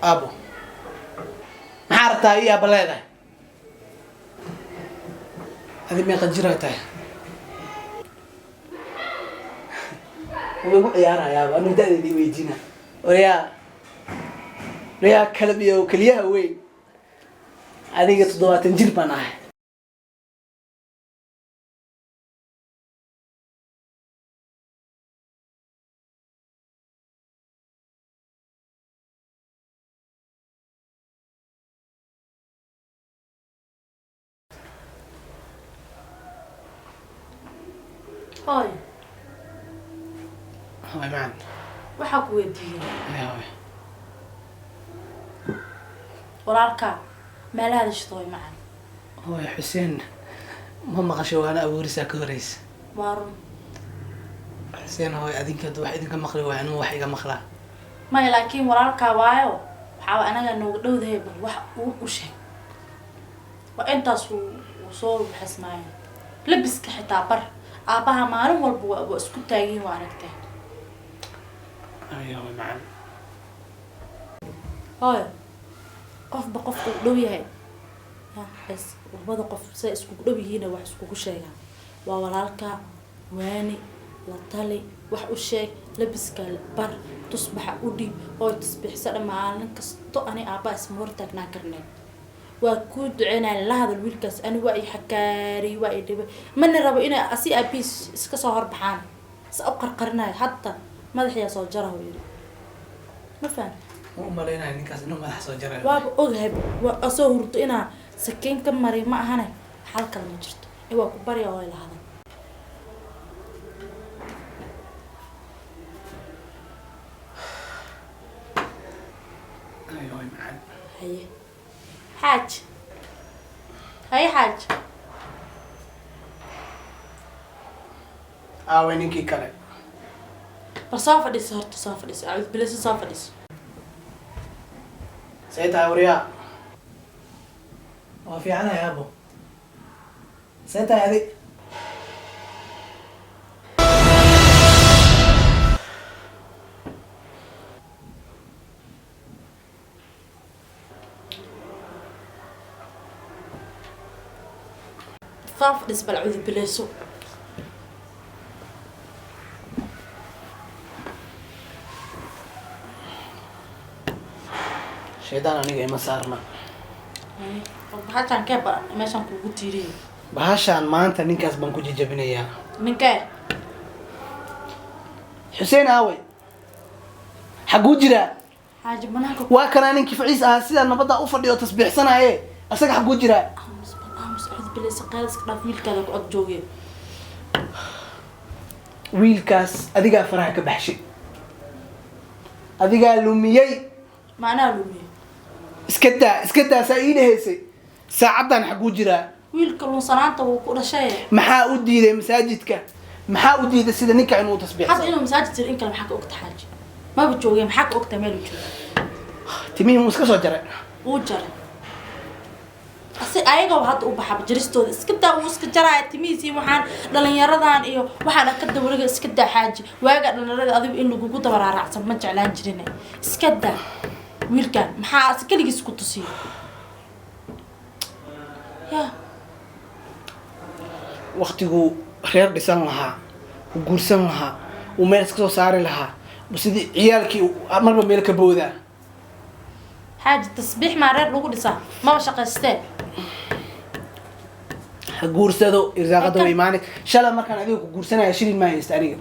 ابو محارتها يا بلادة هذه ما قد جريتها ويقول يا ابو انا دادي دي ويجينا ويا كلبي وكليها وين هذه تضوات نجيب معاه هاي هاي معنا waxaa ku weydiiyay هاي walaalka meelaha shaqooy macaan هاي حسين ما قشوا وانا ابو ريسا كوريس waarun حسين هاي ادينك دو واحد كان مخلي وانا واحد كان مخلا ma laakiin walaalka waayo waxa anaga nooga dhowdahay bal wax uu u sheeg waa intaas uu soo xisnaayo labiska xitaa bar aabaha maalin walba waa isku taagin waa aragtay ايوه معنا هاي qofba qofku dhow yahay bas wada qof say isku dhow yihiin wax isku sheegan waa walaalka waani la tali wax u sheeg labiska bar tusbaxa u dhib oo tusbixsa dhammaan kasto ani aaba ismoor taagnaa karnay waa ku duceynaa la hadal wiilkaas ani waa ay xakaari waa ay dhib man rabo in asi abis iska soo horbaxaan soo qarqarnaa hatta madaxiya soo jaraw yiri ma faan ومالينا ninkaas inuu madax soo jaray waa ogahay waa soo hurto ina sakiin ka maray ma ahana xal kale ma jirto ee waa ku bari oo la hadal ايوه معنا haye xaaj وينكي كله بصافة دي صارت صافة دي أعوذ بالله صافة دي سيدها وريا وفي عنها يا ابو سيدها هذه صافة دي بل أعوذ بالله سوء شيطان aniga ima saarna waxaan ka baa meeshan kugu tiiriyay bahashan maanta ninkaas baan ku jijabinayaa ninka Xuseen aaway xaguu jira xaaji banaanka waa kana ninkii ficiis ah sida nabada u fadhiyo tasbiixsanaaye asaga xaguu jira أعوذ بالله سقاس كنا في الكلام قد جوجي wiilkaas adiga faraha ka baxshay adiga lumiyay معناه لومي iska daa saa ii dhahaysay saacadan xaguu jira wiil kaloo sanaanta uu ku dhashay maxaa u diiday masaajidka maxaa u diiday sida ninka inuu tasbiixsan حتى إنه مساجد إن كلام حق وقت حاجة ما بتجوجي محق وقت ما بتجوجي timihii muu iska soo jaray وجر أصل أيها وهذا وبحب جريستو إسكدا وإسكجرا تميسي وحان دلنا يردان إيو وحان أكده ورجع إسكدا حاجة واجد لنا رجع أذيب إنه جوجو تبرع رأسا ما جعلان جرينا إسكدا ويركان محا أسكلي يسكتوا سي يا waqtigu reer dhisan lahaa u guursan lahaa uu meel iska soo saari lahaa sidii ciyaalkii marba meel ka boodaa حاجة تصبيح مع رير لوجو لسا ما بشق استاد ha guursado irsaaqada way imaanay shalay markaan adiga ku guursanaya shilin ma haysta aniga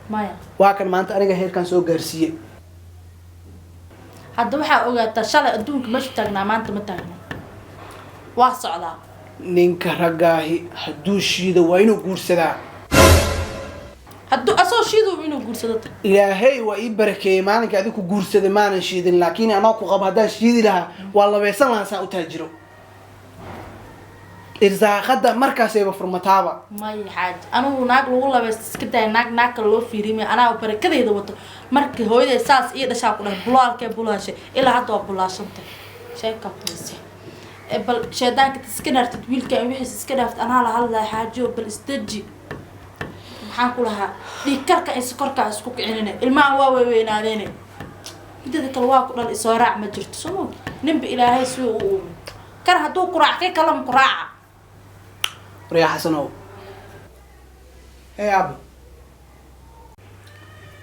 مايا waa kan maanta aniga heerkan soo gaarsiiyay هذا وحى أوجات شلا أدونك مش تجنا ما أنت متجنا واسع ذا ninka raggaahi hadduu shiido waa inuu guursadaa هدو أصلا شيء ذو منو قرصت ilaahay waa ii barakeeyey maalinka adiga ku guursaday maanan shiidin laakiin anoo ku qabo haddaan shiidi lahaa waa labaysan lahaa saa u taajiro irsaaqada markaasayba furmataaba ما هي حاجة أنا وناق والله بس كده ناق اللو في ريمي أنا وبر كده إذا وط مركي هو إذا ساس إيه ده شاكله بلال كي بلال شيء إلا حتى بلال شنطة شيء كابتنسي بل شيطان كتسكنر تطويل كان ويحس سكنر أنا على هلا حاجة بالاستجي maxaan ku lahaa dhiig karka in sokorka isku kicinina ilmaha waa weynaadeene midda kale waa ku dhal isoo raac ma jirto soo ninba ilaahay suu u uumo kar hadduu ku raacay kalam ku raaca وريا حسنو هي ابو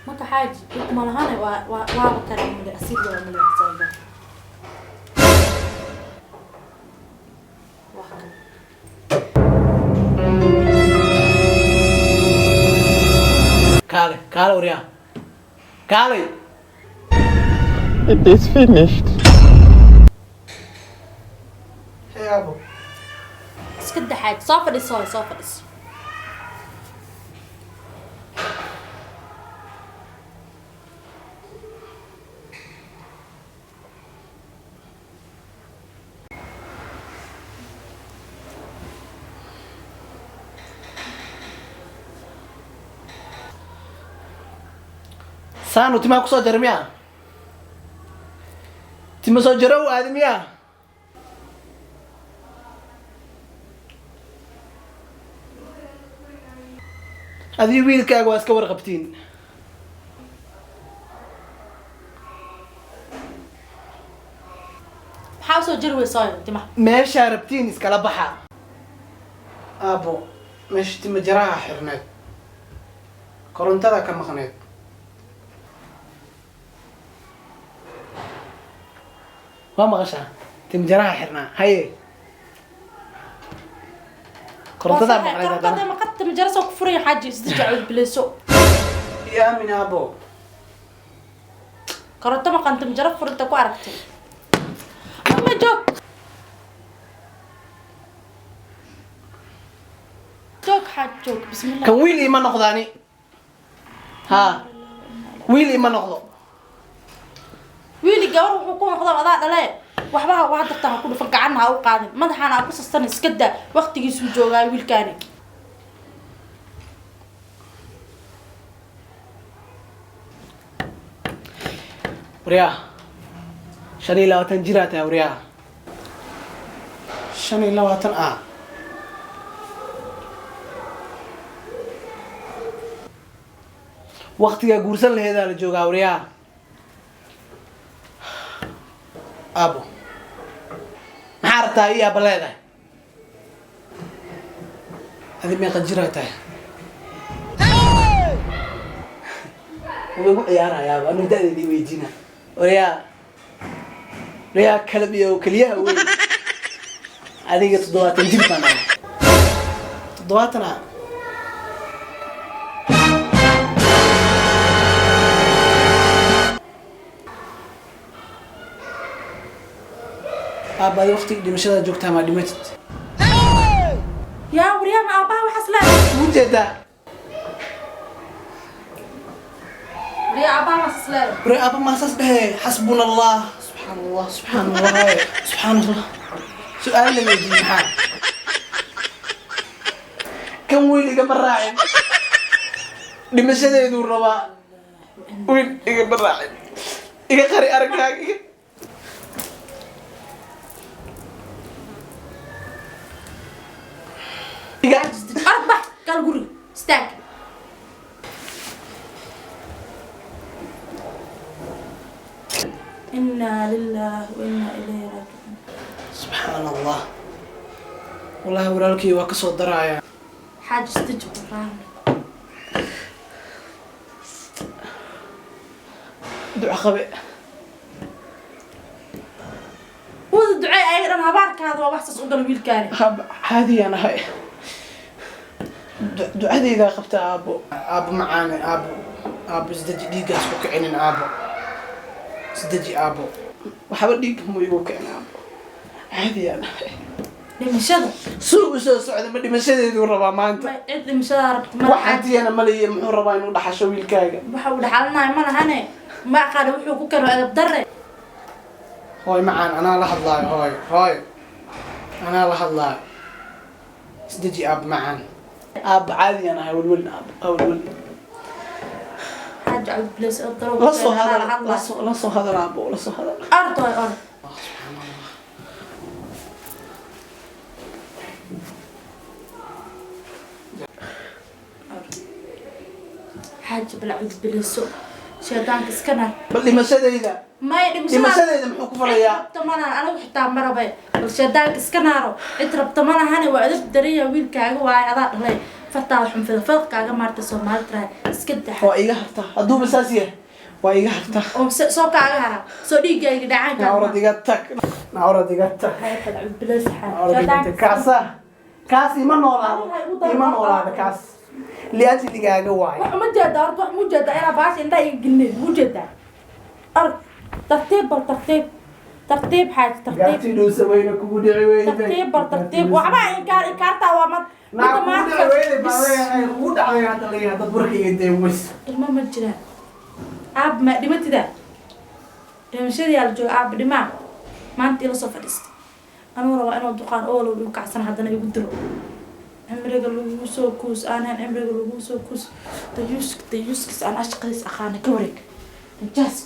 marka xaaji ma lahayn waa kale mid asiid waa mid xisaaban كالي وريا كالي It is finished. هي ابو iska daxaad soo fadhiso سانو تما كسو جرميا تما سو جرو ادميا هذه ويلكاغ واسكا ورقبتين maxaa soo jirway soo tima meesha rabtiin iskala baxa abo meesha tima jaraha xirneed korontada ka maqneed waa maqashaa tima jaraha xirnaa haye korontada maqneed korontada ma qad tima jara soo ku furay xaaji isdijacud bileeso yaa min abo koronto ma qan tima jara furta ku aragtay ama joog حاجوك بسم الله كان ويل إيمان نقضاني ها ويل إيمان نقضو ويلي جوار وحكومة نقضى وضع دلائي وحبها واحد تقطعها كله فقع عنها أو قادم ما دحانا أقص استنى سكدة وقت يسوي جوغا ويل كاني وريا شني لواتن جيراتها وريا شني لواتن وقتها قرصن لهذا الجوغا وريا أبو محارتها إياه بلادة هذه ميقا جيراتها ويقول عيارها يا أبو أنا دادي دي ويجينا وريا كلبي وكليها وين هذه تضوات الجبنة تضواتنا أبا وقتي دمشق جوكتها ما دمتت يا وريا ما أبا وحسلا وجدا وريا أبا وحسلا وريا أبا ما ساسبه حسبنا الله سبحان الله سبحان الله سبحان الله سؤال لم يجي محال كم ويل إيقا براعي دمشق يدور ربا ويل إيقا براعي إيقا قري أركاك أربح قال قولي استاك إنا لله وإنا إليه راجعون سبحان الله والله ورالكي وكسو الدرايا حاج استجب الرحمة دعاء خبئ وذا الدعاء أيضا هبارك هذا وحسس قدر الويل كاري هذه أنا هاي دعاء إذا خفت أبو معانا أبو زدجي ديقاس وكعين أبو زدجي أبو وحاول ديقهم ويوكعين أبو هذه أنا هاي لمشهد سوق سعد ما لمشهد يدور ربا ما أنت لمشهد ربك ما وحدي أنا ملي محور ربا إنه دحشوا الكاجا وحاول حالنا ما هني ما قال وحو كانوا على الضر هاي معان أنا لحظة هاي أنا لحظة زدجي أب معان أب عادي أنا هاي والولد أب الولد حاج عبد بليس الضرب لصو هذا الأب لصو هذا أرض أرض سبحان الله حاج بالعبد بليسو شيطانك اسكنر بل لمشهد إذا ما يدمشنا dhimashadeeda muxuu ku falayaa طبعا أنا وحتى مرة بي الشداك إسكنارو إترب طبعا هني وأدب دريا ويل كاجو واي أضاء لي فتاح في الفرق كاجا مارت سومال ترى إسكت waa iga hartaa hadduu masaas yahay waa iga hartaa أو سو كاجا هلا سو دي جاي دعان naawrad iga tag naawrad iga tag هاي طلع بلاش naawrad iga tag kaas ima noolaado kaas liajligaaga waaye مجد أرض مجد أنا باش أنت يجنن مجد أرض ترتيب حاجة ترتيب gaartii dhow samayna kugu dhici weyday ترتيب وعما إنكارتا وما naa kugu dhici weyday baa kugu dhacday hadda laga dad warkayga dee weys ilma ma jiraan aab ma dhimatida dhimashadii ala jooga aab dhimaa maanta ila soo fadhiistay anuu rabaa inuu duqaan oolow dhigu kacsan haddana igu diro cimriga lagu soo kuus aanaan cimriga lagu soo kuus dayuuskis aan ashqadiis aqaana ka wareeg najaas